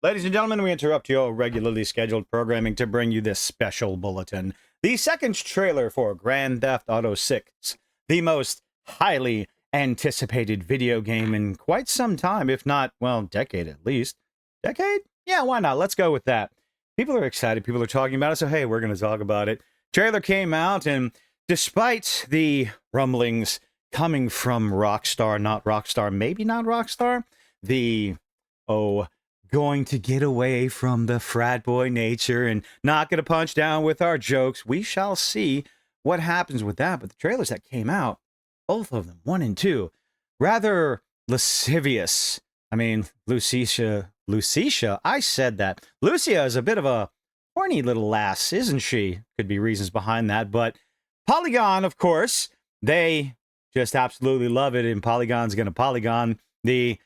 Ladies and gentlemen, we interrupt your regularly scheduled programming to bring you this special bulletin. The second trailer for Grand Theft Auto 6, the most highly anticipated video game in quite some time, if not, well, decade at least. Decade? Yeah, why not? Let's go with that. People are excited. People are talking about it, so hey, we're going to talk about it. Trailer came out, and despite the rumblings coming from Rockstar, not Rockstar, maybe not Rockstar, going to get away from the frat boy nature and not going to punch down with our jokes. We shall see what happens with that. But the trailers that came out, both of them, 1 and 2, rather lascivious. I mean, Lucia, I said that. Lucia is a bit of a horny little lass, isn't she? Could be reasons behind that. But Polygon, of course, they just absolutely love it. And Polygon's going to Polygon. The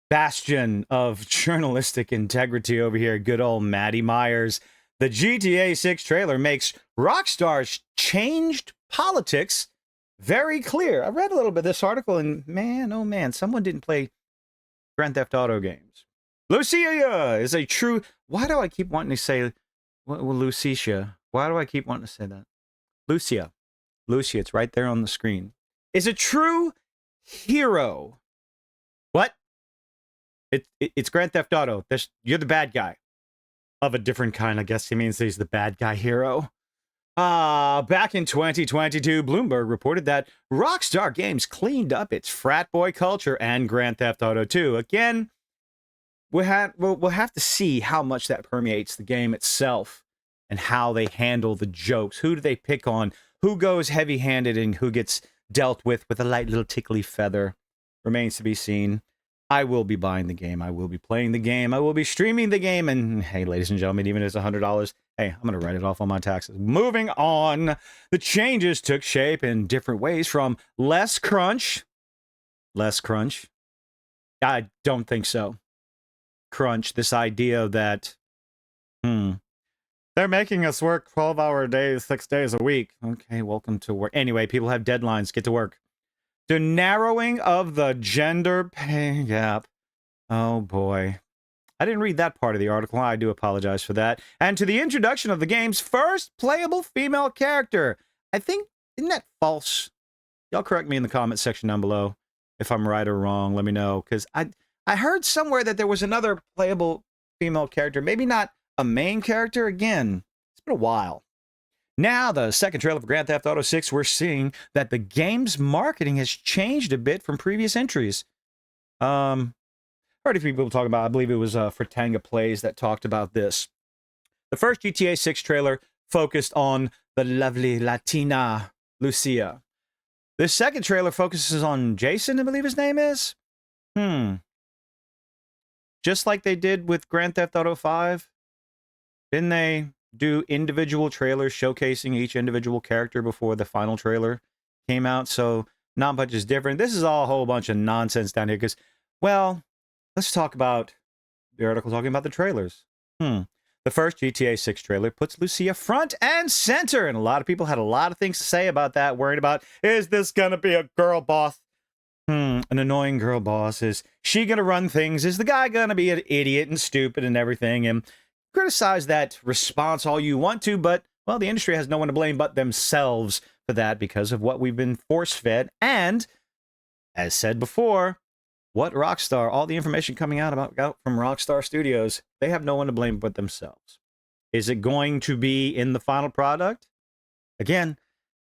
bastion of journalistic integrity over here, good old Maddie Myers. The GTA 6 trailer makes Rockstar's changed politics very clear. I read a little bit of this article, and man, oh man, someone didn't play Grand Theft Auto games. Lucia is a true... Why do I keep wanting to say... Well, Lucia. Why do I keep wanting to say that? Lucia, it's right there on the screen. Is a true hero. What? It's Grand Theft Auto. You're the bad guy. Of a different kind, I guess he means he's the bad guy hero. Back in 2022, Bloomberg reported that Rockstar Games cleaned up its frat boy culture and Grand Theft Auto 2. Again, we'll have to see how much that permeates the game itself and how they handle the jokes. Who do they pick on? Who goes heavy-handed and who gets dealt with a light little tickly feather? Remains to be seen. I will be buying the game. I will be playing the game. I will be streaming the game. And hey, ladies and gentlemen, even if it's $100, hey, I'm going to write it off on my taxes. Moving on, the changes took shape in different ways from less crunch. I don't think so. Crunch, this idea that, they're making us work 12-hour days, 6 days a week. Okay, welcome to work. Anyway, people have deadlines. Get to work. The narrowing of the gender pay gap. Oh, boy. I didn't read that part of the article. I do apologize for that. And to the introduction of the game's first playable female character. I think, isn't that false? Y'all correct me in the comment section down below. If I'm right or wrong, let me know. Because I heard somewhere that there was another playable female character. Maybe not a main character. Again, it's been a while. Now, the second trailer for Grand Theft Auto 6, we're seeing that the game's marketing has changed a bit from previous entries. Heard a few people talking about, I believe it was Fratanga Plays that talked about this. The first GTA 6 trailer focused on the lovely Latina Lucia. The second trailer focuses on Jason, I believe his name is. Just like they did with Grand Theft Auto 5. Didn't they do individual trailers showcasing each individual character before the final trailer came out? So not much is different. This is all a whole bunch of nonsense down here because, well, let's talk about the article talking about the trailers. The first GTA 6 trailer puts Lucia front and center, and a lot of people had a lot of things to say about that, worried about, is this going to be a girl boss? An annoying girl boss. Is she going to run things? Is the guy going to be an idiot and stupid and everything? And criticize that response all you want to, but, well, the industry has no one to blame but themselves for that because of what we've been force-fed. And, as said before, what Rockstar, all the information coming out from Rockstar Studios, they have no one to blame but themselves. Is it going to be in the final product? Again,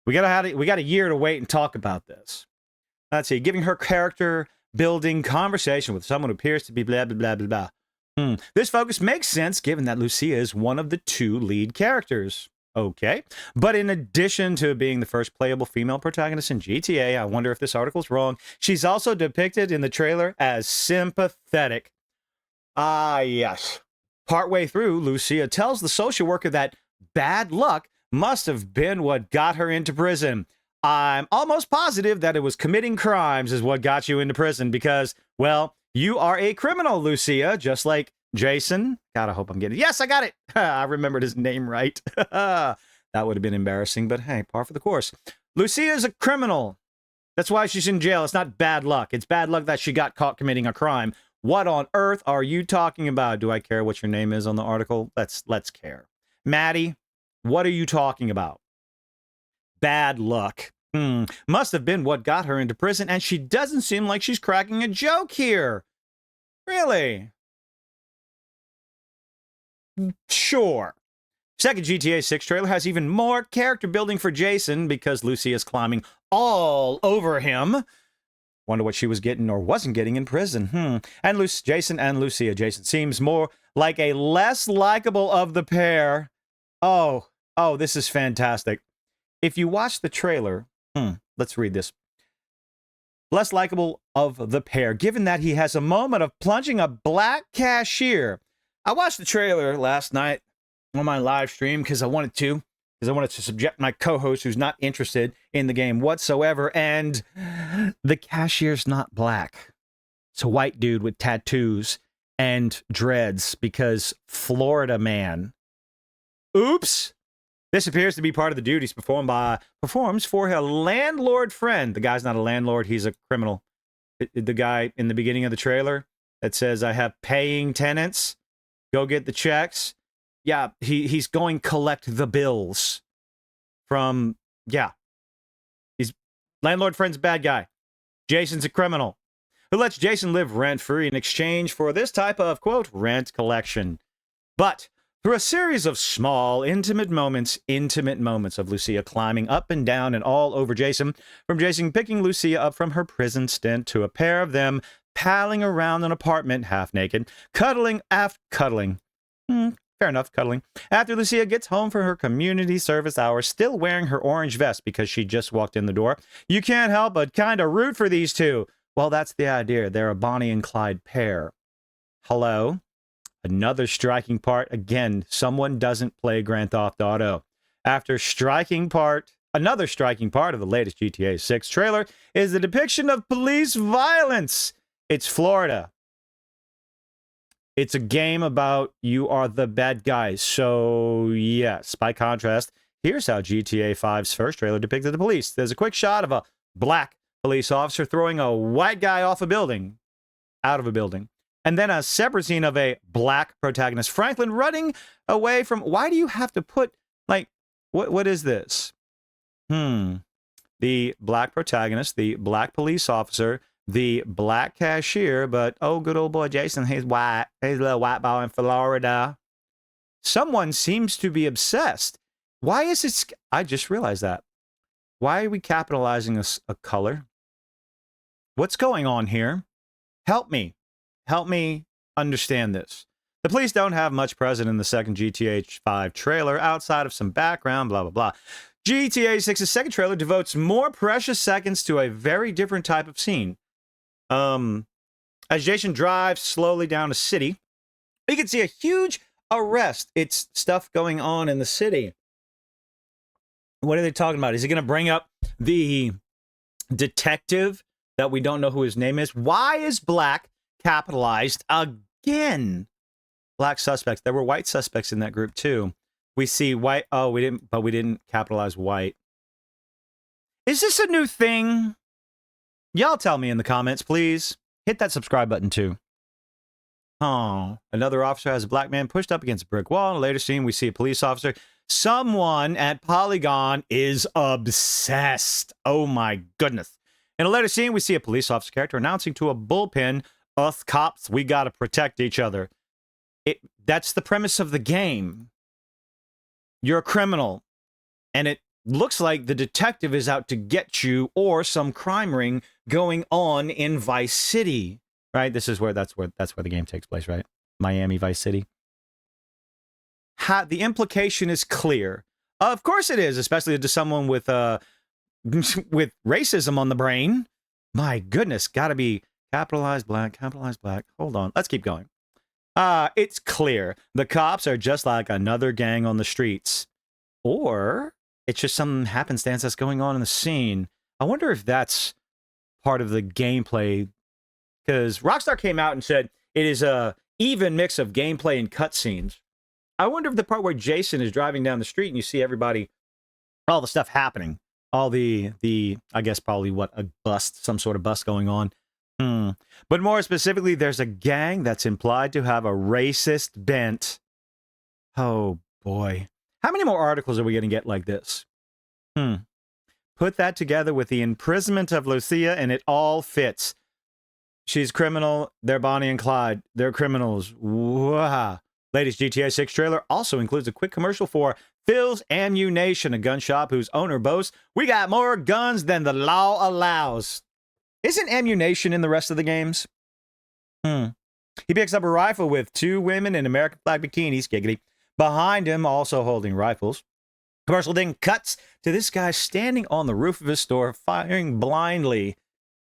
we got a year to wait and talk about this. Let's see, giving her character building conversation with someone who appears to be blah, blah, blah, blah, blah. This focus makes sense given that Lucia is one of the 2 lead characters. Okay. But in addition to being the first playable female protagonist in GTA, I wonder if this article's wrong, she's also depicted in the trailer as sympathetic. Yes. Partway through, Lucia tells the social worker that bad luck must have been what got her into prison. I'm almost positive that it was committing crimes is what got you into prison because, well, you are a criminal, Lucia, just like Jason. God, I hope I'm getting it. Yes, I got it. I remembered his name right. That would have been embarrassing, but hey, par for the course. Lucia is a criminal. That's why she's in jail. It's not bad luck. It's bad luck that she got caught committing a crime. What on earth are you talking about? Do I care what your name is on the article? Let's care. Maddie, what are you talking about? Bad luck. Must have been what got her into prison, and she doesn't seem like she's cracking a joke here. Really? Sure. Second GTA 6 trailer has even more character building for Jason because Lucy is climbing all over him. Wonder what she was getting or wasn't getting in prison. And Jason and Lucia. Jason seems more like a less likable of the pair. Oh, this is fantastic. If you watch the trailer, let's read this. Less likable of the pair, given that he has a moment of plunging a black cashier. I watched the trailer last night on my live stream because I wanted to subject my co-host who's not interested in the game whatsoever, and the cashier's not black. It's a white dude with tattoos and dreads because Florida man. Oops. This appears to be part of the duties performs for her landlord friend. The guy's not a landlord, he's a criminal. The guy in the beginning of the trailer that says, I have paying tenants, go get the checks. Yeah, he's going collect the bills from, he's landlord friend's a bad guy. Jason's a criminal who lets Jason live rent-free in exchange for this type of, quote, rent collection. But through a series of small, intimate moments of Lucia climbing up and down and all over Jason, from Jason picking Lucia up from her prison stint to a pair of them palling around an apartment half naked, cuddling. Fair enough, cuddling. After Lucia gets home from her community service hours, still wearing her orange vest because she just walked in the door, you can't help but kind of root for these two. Well, that's the idea. They're a Bonnie and Clyde pair. Hello? Another striking part. Again, someone doesn't play Grand Theft Auto. Another striking part of the latest GTA 6 trailer is the depiction of police violence. It's Florida. It's a game about you are the bad guys. So, yes, by contrast, here's how GTA 5's first trailer depicted the police. There's a quick shot of a black police officer throwing a white guy out of a building. And then a separate scene of a black protagonist, Franklin, running away from... Why do you have to put, like, what is this? The black protagonist, the black police officer, the black cashier, but, oh, good old boy Jason, he's white. He's a little white boy in Florida. Someone seems to be obsessed. Why is it... I just realized that. Why are we capitalizing a color? What's going on here? Help me. Help me understand this. The police don't have much present in the second GTA 5 trailer outside of some background, blah, blah, blah. GTA 6's second trailer devotes more precious seconds to a very different type of scene. As Jason drives slowly down a city, you can see a huge arrest. It's stuff going on in the city. What are they talking about? Is he going to bring up the detective that we don't know who his name is? Why is black capitalized again? Black suspects. There were white suspects in that group too. We see white. Oh, we didn't capitalize white. Is this a new thing? Y'all tell me in the comments, please. Hit that subscribe button too. Oh, another officer has a black man pushed up against a brick wall. In a later scene, we see a police officer. Someone at Polygon is obsessed. Oh my goodness. In a later scene, we see a police officer character announcing to a bullpen, us cops, we gotta protect each other. That's the premise of the game. You're a criminal, and it looks like the detective is out to get you, or some crime ring going on in Vice City, right? That's where the game takes place, right? Miami, Vice City. The implication is clear. Of course it is, especially to someone with with racism on the brain. My goodness, gotta be capitalized black. Hold on, let's keep going. It's clear. The cops are just like another gang on the streets. Or it's just some happenstance that's going on in the scene. I wonder if that's part of the gameplay. Because Rockstar came out and said it is a even mix of gameplay and cutscenes. I wonder if the part where Jason is driving down the street and you see everybody, all the stuff happening, all the I guess probably what, a bust, some sort of bust going on. Hmm. But more specifically, there's a gang that's implied to have a racist bent. Oh, boy. How many more articles are we going to get like this? Put that together with the imprisonment of Lucia, and it all fits. She's criminal. They're Bonnie and Clyde. They're criminals. Wow. Latest GTA 6 trailer also includes a quick commercial for Phil's Ammunition, a gun shop whose owner boasts, "We got more guns than the law allows." Isn't ammunition in the rest of the games? He picks up a rifle with two women in American flag bikinis, giggity, behind him, also holding rifles. Commercial then cuts to this guy standing on the roof of his store, firing blindly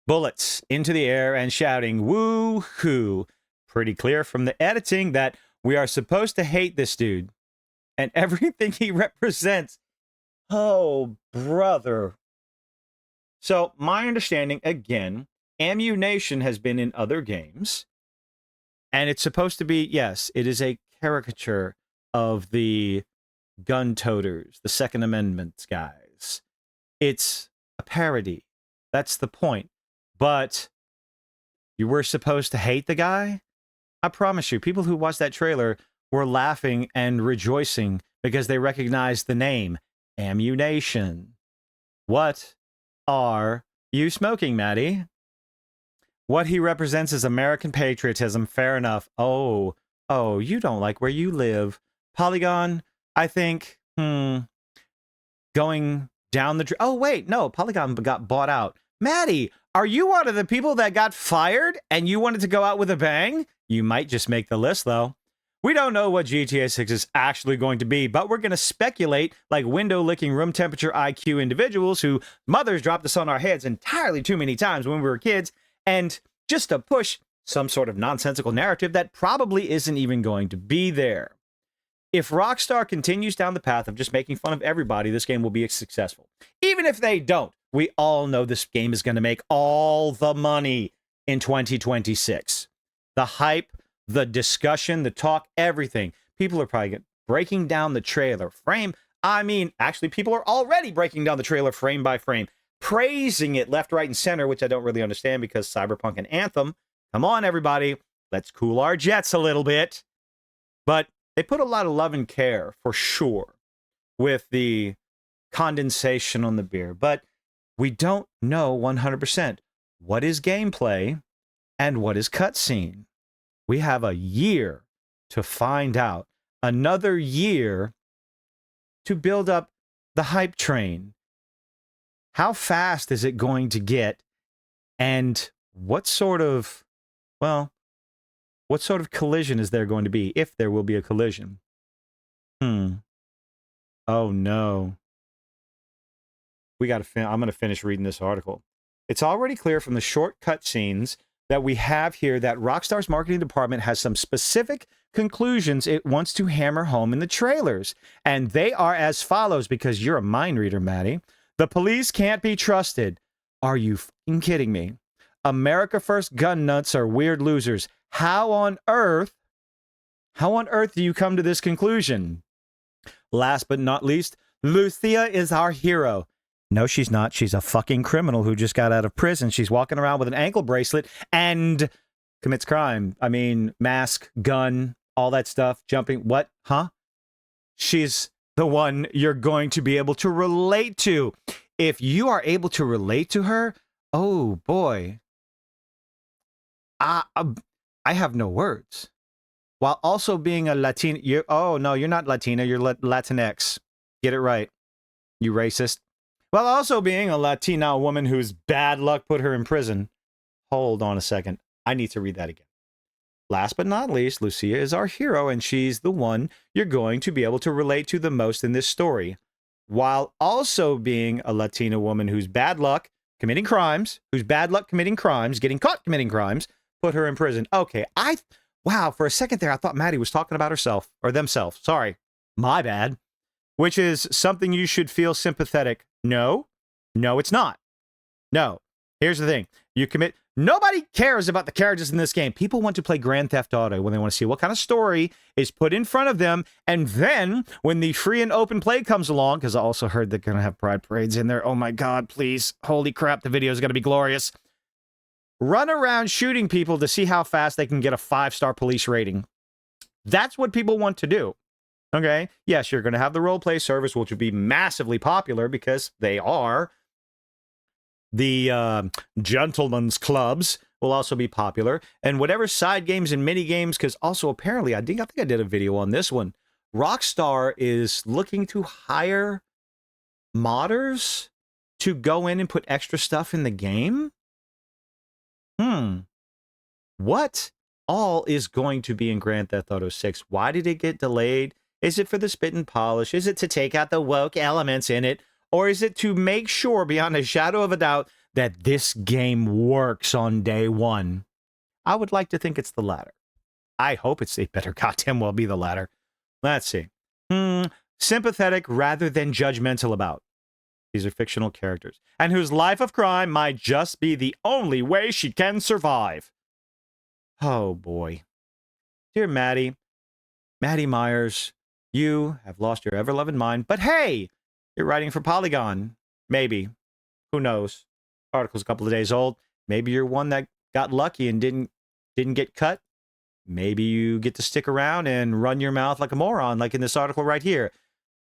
bullets into the air and shouting, "Woo-hoo." Pretty clear from the editing that we are supposed to hate this dude and everything he represents. Oh, brother. So, my understanding, again, ammunition has been in other games, and it's supposed to be, yes, it is a caricature of the gun toters, the Second Amendment guys. It's a parody. That's the point. But you were supposed to hate the guy? I promise you, people who watched that trailer were laughing and rejoicing because they recognized the name, Ammunition. What are you smoking, Maddie? What he represents is American patriotism. Fair enough. Oh, you don't like where you live. Polygon, I think, going down the... Oh, wait, no, Polygon got bought out. Maddie, are you one of the people that got fired and you wanted to go out with a bang? You might just make the list, though. We don't know what GTA 6 is actually going to be, but we're going to speculate like window-licking room temperature IQ individuals who mothers dropped us on our heads entirely too many times when we were kids, and just to push some sort of nonsensical narrative that probably isn't even going to be there. If Rockstar continues down the path of just making fun of everybody, this game will be successful. Even if they don't, we all know this game is going to make all the money in 2026. The hype, the discussion, the talk, everything. People are probably breaking down the trailer frame. Actually, people are already breaking down the trailer frame by frame, praising it left, right, and center, which I don't really understand because Cyberpunk and Anthem. Come on, everybody. Let's cool our jets a little bit. But they put a lot of love and care, for sure, with the condensation on the beer. But we don't know 100% what is gameplay and what is cutscene. We have a year to find out. Another year to build up the hype train. How fast is it going to get? And what sort of collision is there going to be, if there will be a collision? Oh, no. I'm going to finish reading this article. It's already clear from the short cutscenes that we have here that Rockstar's marketing department has some specific conclusions it wants to hammer home in the trailers. And they are as follows, because you're a mind reader, Maddie. The police can't be trusted. Are you fucking kidding me? America First gun nuts are weird losers. How on earth do you come to this conclusion? Last but not least, Lucia is our hero. No, she's not. She's a fucking criminal who just got out of prison. She's walking around with an ankle bracelet and commits crime. Mask, gun, all that stuff, jumping. What? Huh? She's the one you're going to be able to relate to. If you are able to relate to her, oh boy. I have no words. While also being a Latina. You're not Latina. You're Latinx. Get it right. You racist. While also being a Latina woman whose bad luck put her in prison. Hold on a second. I need to read that again. Last but not least, Lucia is our hero, and she's the one you're going to be able to relate to the most in this story. While also being a Latina woman whose bad luck committing crimes, getting caught committing crimes, put her in prison. Okay, wow, for a second there, I thought Maddie was talking about herself, or themselves. Sorry, my bad. Which is something you should feel sympathetic. No, it's not. No, here's the thing. Nobody cares about the characters in this game. People want to play Grand Theft Auto when they want to see what kind of story is put in front of them. And then when the free and open play comes along, because I also heard they're going to have pride parades in there. Oh my God, please. Holy crap, the video is going to be glorious. run around shooting people to see how fast they can get a 5-star police rating. That's what people want to do. Okay? Yes, you're going to have the roleplay service, which will be massively popular because they are. The gentlemen's clubs will also be popular. And whatever side games and mini games, because also apparently, I think I did a video on this one. Rockstar is looking to hire modders to go in and put extra stuff in the game. What all is going to be in Grand Theft Auto 6? Why did it get delayed? Is it for the spit and polish? Is it to take out the woke elements in it? Or is it to make sure, beyond a shadow of a doubt, that this game works on day one? I would like to think it's the latter. I hope it better goddamn well be the latter. Let's see. Sympathetic rather than judgmental about. These are fictional characters. And whose life of crime might just be the only way she can survive. Oh, boy. Dear Maddie Myers, you have lost your ever-loving mind. But hey, you're writing for Polygon. Maybe. Who knows? Article's a couple of days old. Maybe you're one that got lucky and didn't get cut. Maybe you get to stick around and run your mouth like a moron, like in this article right here.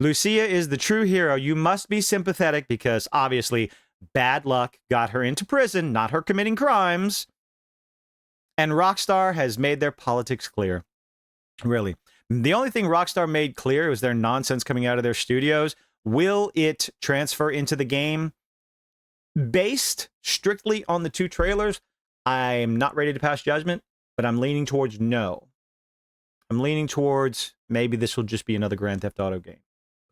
Lucia is the true hero. You must be sympathetic because obviously bad luck got her into prison, not her committing crimes. And Rockstar has made their politics clear. Really. The only thing Rockstar made clear was their nonsense coming out of their studios. Will it transfer into the game? Based strictly on the 2 trailers, I'm not ready to pass judgment, but I'm leaning towards no. I'm leaning towards maybe this will just be another Grand Theft Auto game.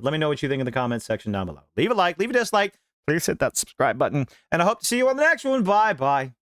Let me know what you think in the comments section down below. Leave a like, leave a dislike. Please hit that subscribe button. And I hope to see you on the next one. Bye-bye.